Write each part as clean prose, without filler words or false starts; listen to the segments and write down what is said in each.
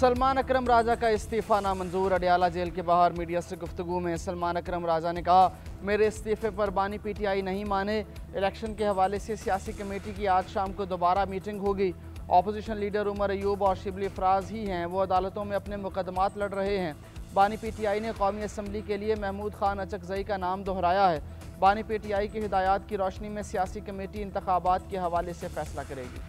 सलमान अकरम राजा का इस्तीफ़ा नामंजूर। अडयाला जेल के बाहर मीडिया से गुफ्तगू में सलमान अकरम राजा ने कहा, मेरे इस्तीफ़े पर बानी पीटीआई नहीं माने। इलेक्शन के हवाले से सियासी कमेटी की आज शाम को दोबारा मीटिंग होगी। अपोजिशन लीडर उमर अयूब और शिबली फराज ही हैं, वो अदालतों में अपने मुकदमात लड़ रहे हैं। बानी पीटीआई ने कौमी असम्बली के लिए महमूद खान अचकजई का नाम दोहराया है। बानी पीटीआई की हिदायत की रोशनी में सियासी कमेटी इंतखाबात के हवाले से फैसला करेगी।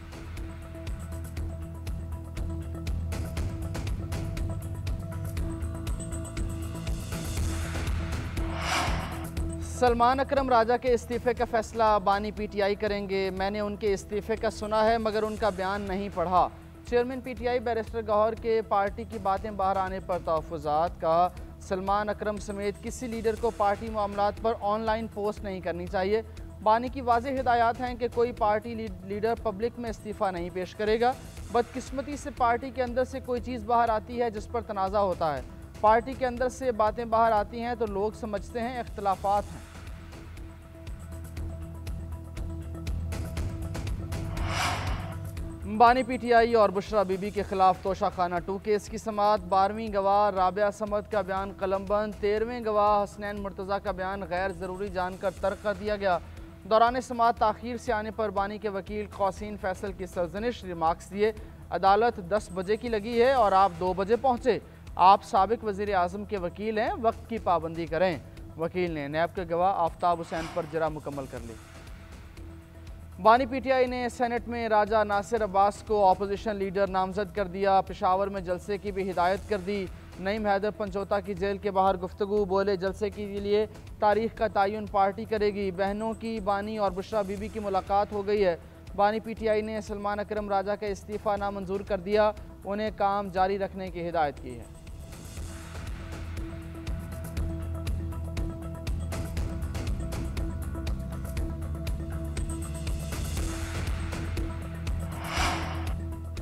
सलमान अकरम राजा के इस्तीफ़े का फैसला बानी पीटीआई करेंगे। मैंने उनके इस्तीफ़े का सुना है मगर उनका बयान नहीं पढ़ा। चेयरमैन पीटीआई बैरिस्टर गौहर के पार्टी की बातें बाहर आने पर तहफ़्फ़ुज़ात। कहा, सलमान अकरम समेत किसी लीडर को पार्टी मामलात पर ऑनलाइन पोस्ट नहीं करनी चाहिए। बानी की वाज़ेह हिदायत हैं कि कोई पार्टी लीडर पब्लिक में इस्तीफ़ा नहीं पेश करेगा। बदकिस्मती से पार्टी के अंदर से कोई चीज़ बाहर आती है जिस पर तनाज़ा होता है। पार्टी के अंदर से बातें बाहर आती हैं तो लोग समझते हैं इख्तलाफात हैं। बानी पीटीआई और बुशरा बीबी के खिलाफ तोशाखाना 2 केस की समाअत। 12वीं गवाह राबिया समद का बयान कलमबंद। 13वें गवाह हसनैन मुर्तज़ा का बयान गैर ज़रूरी जानकर तर्क कर दिया गया। दौरान समाअत ताख़ीर से आने पर बानी के वकील कौसीन फैसल की सरजनिश रिमार्क्स दिए। अदालत 10 बजे की लगी है और आप 2 बजे पहुँचे। आप साबिक वज़ीर आज़म के वकील हैं, वक्त की पाबंदी करें। वकील ने नैब के गवाह आफ्ताब हुसैन पर जरा मुकम्मल कर ली। बानी पीटीआई ने सेनेट में राजा नासिर अब्बास को अपोजिशन लीडर नामजद कर दिया। पेशावर में जलसे की भी हिदायत कर दी। नईम हैदर पंचोता की जेल के बाहर गुफ्तगू। बोले, जलसे के लिए तारीख का तयन पार्टी करेगी। बहनों की बानी और बुशरा बीबी की मुलाकात हो गई है। बानी पीटीआई ने सलमान अकरम राजा का इस्तीफ़ा नामंजूर कर दिया। उन्हें काम जारी रखने की हिदायत की है।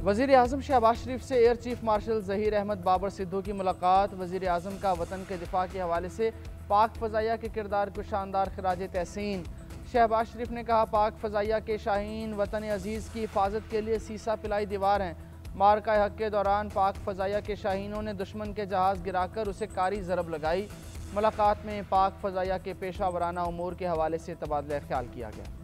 वज़ीर आज़म शहबाज शरीफ से air chief marshal Zaheer Ahmed Babar Sidhu की मुलाकात। वज़ीर आज़म का वतन के दिफा के हवाले से पाक फ़ज़ाइया के किरदार को शानदार खराज तहसीन। शहबाज शरीफ ने कहा, पाक फ़ज़ाइया के शाहीन वतन अज़ीज़ की हिफाजत के लिए सीसा पिलाई दीवार हैं। मारका हक़ के दौरान पाक फ़ज़ाइया के शाहीनों ने दुश्मन के जहाज़ गिराकर उसे कारी ज़रब लगाई। मुलाकात में पाक फ़ज़ाइया के पेशा वराना उमूर के हवाले से तबादला ख्याल किया गया।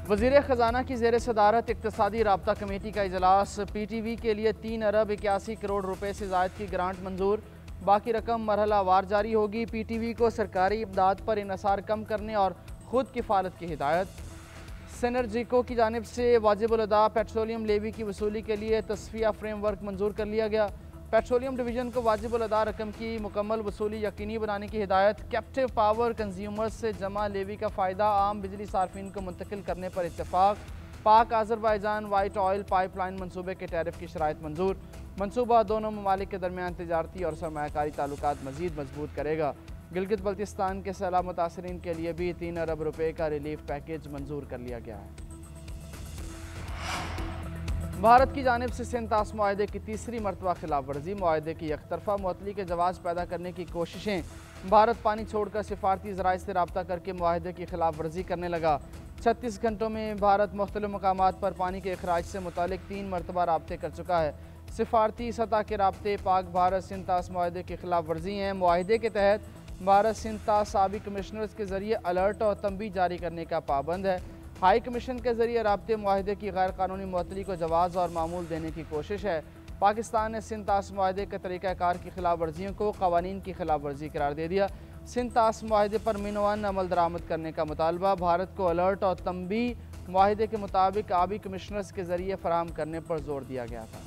वज़ीर ख़जाना की ज़ेर सदारत इक़्तिसादी राब्ता कमेटी का इजलास। PTV के लिए 3 अरब 81 करोड़ रुपए से ज़ायद की ग्रांट मंजूर। बाकी रकम मरहला वार जारी होगी। PTV को सरकारी इमदाद पर इन्हसार कम करने और खुद किफ़ालत की हिदायत। सिनर्जिको की जानिब से वाजिबुल अदा पेट्रोलियम लेवी की वसूली के लिए तस्फिया फ्रेमवर्क मंजूर कर लिया गया। पेट्रोलियम डिवीज़न को वाजिबुल अदा रकम की मुकम्मल वसूली यकीनी बनाने की हिदायत। कैप्टिव पावर कंज्यूमर्स से जमा लेवी का फ़ायदा आम बिजली सार्फिन को मुंतकिल करने पर इत्तेफाक। पाक आज़रबाईजान वाइट ऑयल पाइपलाइन मनसूबे के टैरिफ की शराइत मंजूर। मनसूबा दोनों ममालिक के दरमियान तिजारती और सरमायाकारी ताल्लुकात मज़ीद मजबूत करेगा। गिलगित बल्तिस्तान के सैलाब मुतासरीन के लिए भी 3 अरब रुपये का रिलीफ पैकेज मंजूर कर लिया गया है। भारत की जानिब से सिंतास मुआहदे की तीसरी मरतबा खिलाफ वर्जी। मुआहदे की एकतरफा मुअत्तली के जवाज़ पैदा करने की कोशिशें। भारत पानी छोड़कर सिफारती ज़राए से रब्ता करके मुआहदे की खिलाफ वर्जी करने लगा। 36 घंटों में भारत मुख्तलिफ मकामात पर पानी के अखराज से मुतालिक 3 मरतबा राब्ते कर चुका है। सिफारती सतह के राब्ते पाक भारत सिंतास मुआहदे की खिलाफ वर्जी हैं। मुआहदे के तहत भारत सिंतास साबिक कमिश्नर्स के ज़रिए अलर्ट और तंबी जारी करने का पाबंद है। हाई कमीशन के ज़रिए राब्ते मुआहदे की गैर कानूनी मुअत्तली को जवाज़ और मामूल देने की कोशिश है। पाकिस्तान ने सिंतास मुआहदे के तरीक़ाकार की खिलाफ वर्जियों को क़वानीन की खिलाफ वर्जी करार दे दिया। सिंतास मुआहदे पर मिनवान अमल दरामद करने का मुतालबा। भारत को अलर्ट और तंबी मुआहदे के मुताबिक आबी कमिश्नर्स के ज़रिए फराहम करने पर जोर दिया गया था।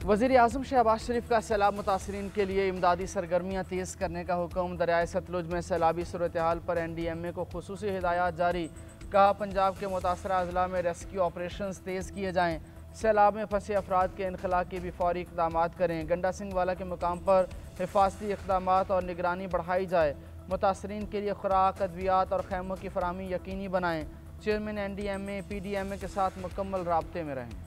वज़ीर आज़म शहबाज शरीफ का सैलाब मुतासरीन के लिए इमदादी सरगर्मियाँ तेज़ करने का हुक्म। दरियाए सतलुज में सैलाबी सूरत हाल पर NDMA को खुसूसी हिदायत जारी। कहा, पंजाब के मुतासरा अजला में रेस्क्यू ऑपरेशन तेज़ किए जाएँ। सैलाब में फंसे अफराद के इनखला के भी फौरी इक़दाम करें। गंडा सिंह वाला के मुकाम पर हिफाजती इक़दाम और निगरानी बढ़ाई जाए। मुतासरीन के लिए खुराक, अद्वियात और खैमों की फराहमी यकीनी बनाएँ। चेयरमैन NDMA PDMA के साथ मुकम्मल राब्ते में रहें।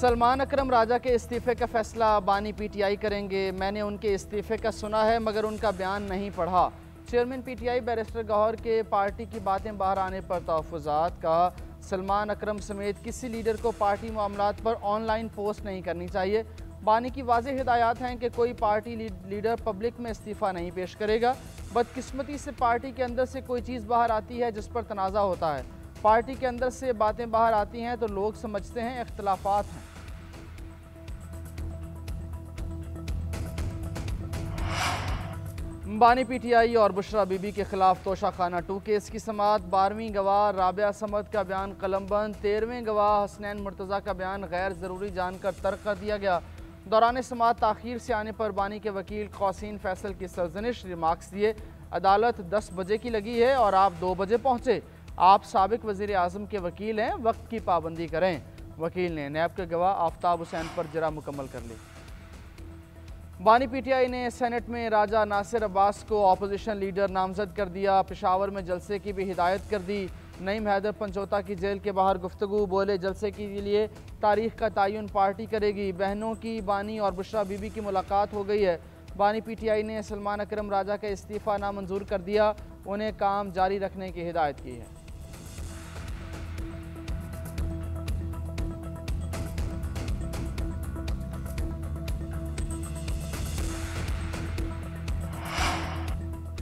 सलमान अकरम राजा के इस्तीफे का फैसला बानी पीटीआई करेंगे। मैंने उनके इस्तीफे का सुना है मगर उनका बयान नहीं पढ़ा। चेयरमैन पीटीआई बैरिस्टर गौहर के पार्टी की बातें बाहर आने पर तहफ़्फ़ुज़ात। कहा, सलमान अकरम समेत किसी लीडर को पार्टी मामलात पर ऑनलाइन पोस्ट नहीं करनी चाहिए। बानी की वाज़ेह हिदायत हैं कि कोई पार्टी लीडर पब्लिक में इस्तीफ़ा नहीं पेश करेगा। बदकिस्मती से पार्टी के अंदर से कोई चीज़ बाहर आती है जिस पर तनाज़ा होता है। पार्टी के अंदर से बातें बाहर आती हैं तो लोग समझते हैं इख्तलाफात हैं। बानी पीटीआई और बुशरा बीबी के खिलाफ तोशाखाना 2 केस की समाअत। 12वीं गवाह राबिया समद का बयान कलमबंद। 13वें गवाह हसनैन मुर्तज़ा का बयान गैर ज़रूरी जानकर तर्क कर दिया गया। दौरान समाअत ताख़ीर से आने पर बानी के वकील कौसीन फैसल की सरजनिश रिमार्क्स दिए। अदालत 10 बजे की लगी है और आप 2 बजे पहुँचे। आप साबिक वज़ीर आज़म के वकील हैं, वक्त की पाबंदी करें। वकील ने नैब के गवाह आफ्ताब हुसैन पर जरा मुकम्मल कर ली। बानी पीटीआई ने सेनेट में राजा नासिर अब्बास को अपोजिशन लीडर नामजद कर दिया। पेशावर में जलसे की भी हिदायत कर दी। नईम हैदर पंचोता की जेल के बाहर गुफ्तगू। बोले, जलसे के लिए तारीख का तयन पार्टी करेगी। बहनों की बानी और बुशरा बीबी की मुलाकात हो गई है। बानी पीटीआई ने सलमान अकरम राजा का इस्तीफ़ा नामंजूर कर दिया। उन्हें काम जारी रखने की हिदायत की है।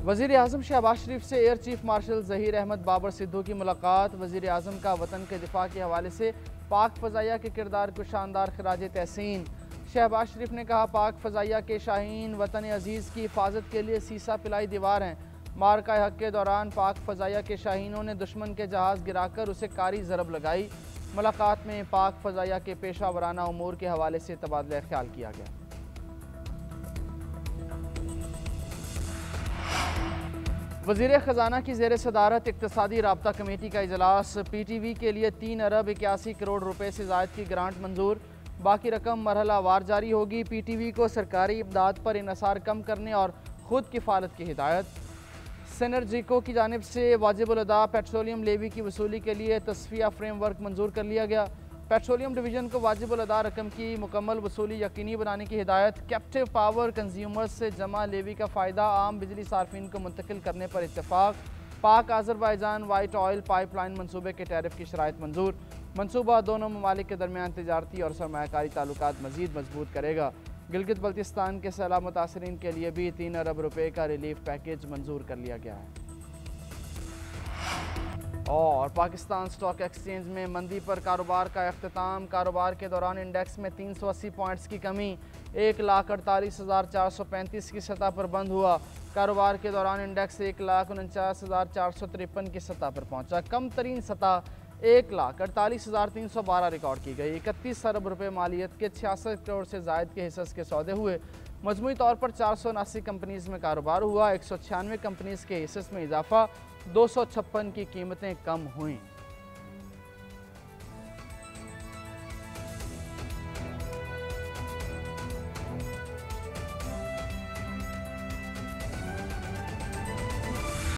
वज़ीर आज़म शहबाज शरीफ से air chief marshal Zaheer Ahmed Babar Sidhu की मुलाकात। वज़ीर आज़म का वतन के दिफा के हवाले से पाक फ़ज़ाइया के किरदार को शानदार खिराज तहसीन। शहबाज शरीफ ने कहा, पाक फ़ज़ाइया के शाहीन वतन अज़ीज़ की हिफाजत के लिए सीसा पिलाई दीवार हैं। मारका हक के दौरान पाक फ़ज़ाइया के शाहीनों ने दुश्मन के जहाज़ गिराकर उसे कारी ज़रब लगाई। मुलाकात में पाक फ़ज़ाइया के पेशा वराना उमूर के हवाले से तबादला ख्याल किया गया। वज़ीर ख़जाना की ज़ेर सदारत इक़्तिसादी राब्ता कमेटी का इजलास। PTV के लिए 3 अरब 81 करोड़ रुपए से ज़ायद की ग्रांट मंजूर। बाकी रकम मरहला वार जारी होगी। PTV को सरकारी इमदाद पर इन्हसार कम करने और खुद किफ़ालत की हिदायत। सिनर्जिको की जानिब से वाजिबुल अदा पेट्रोलियम लेवी की वसूली के लिए तस्फिया फ्रेमवर्क मंजूर कर लिया गया। पेट्रोलियम डिवीज़न को वाजिबुल अदा रकम की मुकम्मल वसूली यकीनी बनाने की हिदायत। कैप्टिव पावर कंज्यूमर्स से जमा लेवी का फ़ायदा आम बिजली सार्फिन को मुंतकिल करने पर इत्तेफाक। पाक आज़रबाईजान वाइट ऑयल पाइपलाइन मनसूबे के टैरिफ की शराइत मंजूर। मनसूबा दोनों ममालिक के दरमियान तिजारती और सरमायाकारी ताल्लुकात मज़ीद मजबूत करेगा। गिलगित बल्तिस्तान के सैलाब मुतासरीन के लिए भी 3 अरब रुपये का रिलीफ पैकेज मंजूर कर लिया गया है। और पाकिस्तान स्टॉक एक्सचेंज में मंदी पर कारोबार का अख्तिताम। कारोबार के दौरान इंडेक्स में 380 पॉइंट्स की कमी 1,48,435 की सतह पर बंद हुआ। कारोबार के दौरान इंडेक्स 1,49,453 की सतह पर पहुंचा। कम तरीन सतह 1,48,312 रिकॉर्ड की गई। 31 अरब रुपये मालियत के 66 करोड़ से जायद के हिस्स के सौदे हुए। मजमूई तौर पर 479 कंपनीज़ में कारोबार हुआ। 196 कंपनीज़ के हिस्स में इजाफा। 256 की कीमतें कम हुई।